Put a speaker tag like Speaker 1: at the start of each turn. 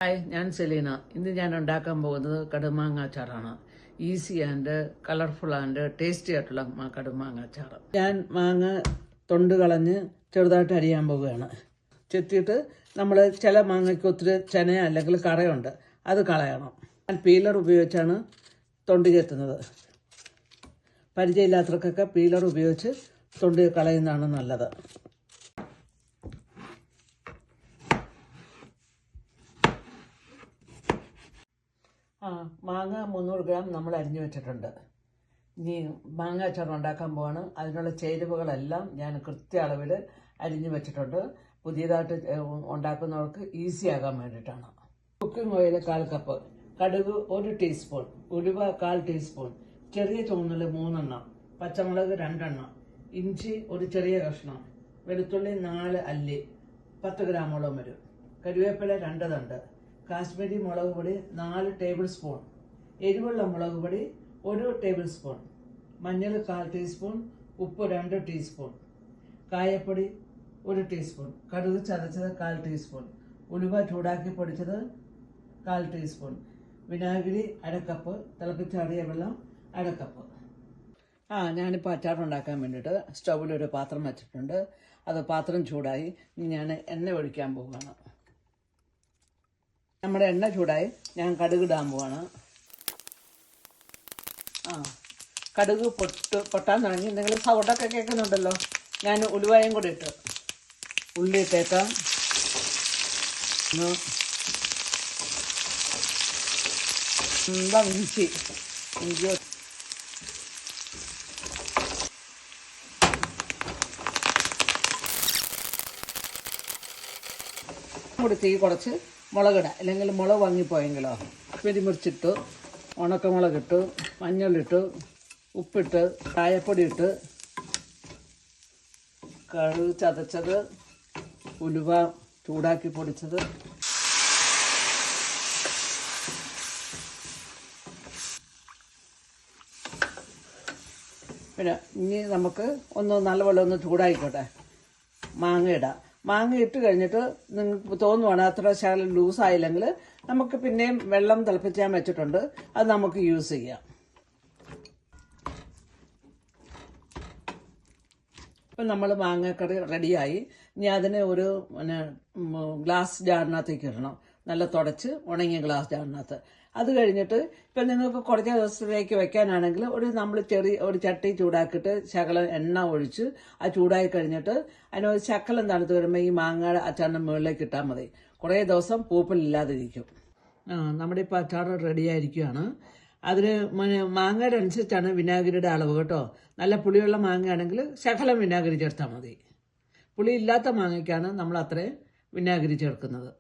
Speaker 1: Hi, ഞാൻ സെലീന. ഇന്ന് ഞാൻ ഉണ്ടാക്കാൻ പോകുന്നത് കടുമാങ്ങ അച്ചാറാണ്. Easy and colourful and tasty ആയിട്ടുള്ള കടുമാങ്ങ അച്ചാർ. ഞാൻ മാങ്ങ തൊണ്ട് കളഞ്ഞ് ചെറുതായിട്ട് അരിയാൻ പോവുകയാണ്. ചെത്തിയിട്ട് നമ്മൾ ചില മാങ്ങയ്ക്ക് ഒത്തിരി ചെന അല്ലെങ്കിൽ കറയുണ്ട്, അത് കളയണം. ഞാൻ പീലർ ഉപയോഗിച്ചാണ് തൊണ്ട് ചെത്തുന്നത്. പരിചയമില്ലാത്തവർക്കൊക്കെ പീലർ ഉപയോഗിച്ച് തൊണ്ട് കളയുന്നതാണ് നല്ലത്. മാങ്ങ 300 ഗ്രാം നമ്മൾ അരിഞ്ഞു വെച്ചിട്ടുണ്ട്. ഇനി മാങ്ങ അച്ചാർ ഉണ്ടാക്കാൻ പോവാണ്. അതിനുള്ള ചേരുവകളെല്ലാം ഞാൻ കൃത്യ അളവിൽ അരിഞ്ഞു വെച്ചിട്ടുണ്ട്. പുതിയതായിട്ട് ഉണ്ടാക്കുന്നവർക്ക് ഈസി ആകാൻ വേണ്ടിയിട്ടാണ്. കുക്കിംഗ് ഓയിൽ 1/4 കപ്പ്, കടുക് 1 ടീസ്പൂൺ, ഉലുവ 1/4 ടീസ്പൂൺ, ചെറിയ ചുവന്നുള്ളി 3 എണ്ണം, പച്ചമുളക് 2 എണ്ണം, ഇഞ്ചി ഒരു ചെറിയ കഷ്ണം, വെളുത്തുള്ളി 4 അല്ലി, 10 ഗ്രാമോളം വരും, കരുവേപ്പില 2 തണ്ട്, കാശ്മീരി മുളക് പൊടി 4 ടേബിൾ സ്പൂൺ, എരിവുള്ള മുളക് പൊടി 1 ടേബിൾ സ്പൂൺ, മഞ്ഞൾ 1/4 ടീസ്പൂൺ, ഉപ്പ് 2 ടീസ്പൂൺ, കായപ്പൊടി 1 ടീസ്പൂൺ, കടുക് ചതച്ചത് 1/4 ടീസ്പൂൺ, ഉലുവ ചൂടാക്കി പൊടിച്ചത് 1/4 ടീസ്പൂൺ, വിനാഗിരി 1/2 കപ്പ്, തിളപ്പിച്ചാറിയ വെള്ളം 1/2 കപ്പ്. ഞാനിപ്പോൾ അച്ചാറുണ്ടാക്കാൻ വേണ്ടിയിട്ട് സ്റ്റൗവിലൊരു പാത്രം വെച്ചിട്ടുണ്ട്. അത് പാത്രം ചൂടായി. ഞാൻ എണ്ണ ഒഴിക്കാൻ പോവുകയാണ്. നമ്മുടെ എണ്ണ ചൂടായി. ഞാൻ കടുക് ഇടാൻ പോവാണ്. കടുക് പൊട്ടാൻ തുടങ്ങി. നിങ്ങൾ സൗണ്ടൊക്കെ കേൾക്കുന്നുണ്ടല്ലോ. ഞാൻ ഉലുവയും കൂടി ഇട്ട് ഉള്ളി ഇട്ടേക്കാം. ഇഞ്ചി കൂടി തീ കുറച്ച് മുളകിടാം, അല്ലെങ്കിൽ മുളക് വാങ്ങിപ്പോയെങ്കിലോ. പെരിമുറിച്ചിട്ടു, ഉണക്കമുളകിട്ടു, മഞ്ഞളിട്ടു, ഉപ്പിട്ട്, കായപ്പൊടി ഇട്ട്, കടുക് ചതച്ചത്, ഉലുവ ചൂടാക്കി പൊടിച്ചത്, പിന്നെ ഇനി നമുക്ക് നല്ലപോലെ ഒന്ന് ചൂടായിക്കോട്ടെ. മാങ്ങ ഇടാം. മാങ്ങ ഇട്ട് കഴിഞ്ഞിട്ട് നിങ്ങൾക്ക് തോന്നുവാണ് അത്ര ശകലം ലൂസായില്ലെങ്കിൽ നമുക്ക് പിന്നെയും വെള്ളം തിളപ്പിച്ചാൻ വെച്ചിട്ടുണ്ട്, അത് നമുക്ക് യൂസ് ചെയ്യാം. ഇപ്പം നമ്മൾ മാങ്ങക്കറി റെഡിയായി. ഇനി അതിനെ ഒരു ഗ്ലാസ് ജാറിനകത്തേക്ക് ഇടണം. നല്ല തുടച്ച് ഉണങ്ങിയ ഗ്ലാസ് ജാറിനകത്ത്. അത് കഴിഞ്ഞിട്ട് ഇപ്പം നിങ്ങൾക്ക് കുറച്ച് ദിവസത്തേക്ക് വെക്കാനാണെങ്കിൽ നമ്മൾ ഒരു ചട്ടി ചൂടാക്കിയിട്ട് ശകലം എണ്ണ ഒഴിച്ച് അത് ചൂടായി കഴിഞ്ഞിട്ട് അതിനൊരു ശകലം തണുത്ത് വരുമ്പോൾ ഈ മാങ്ങ അച്ചാറിൻ്റെ മുകളിലേക്ക് ഇട്ടാൽ മതി. കുറേ ദിവസം പൂപ്പലില്ലാതിരിക്കും. നമ്മുടെ ഇപ്പോൾ അച്ചാർ റെഡിയായിരിക്കുകയാണ്. അതിന് മാങ്ങയുടെ അനുസരിച്ചാണ് വിനാഗിരിയുടെ അളവ് കേട്ടോ. നല്ല പുളിയുള്ള മാങ്ങയാണെങ്കിൽ ശകലം വിനാഗിരി ചേർത്താൽ മതി. പുളി ഇല്ലാത്ത മാങ്ങയ്ക്കാണ് നമ്മൾ അത്രയും വിനാഗിരി ചേർക്കുന്നത്.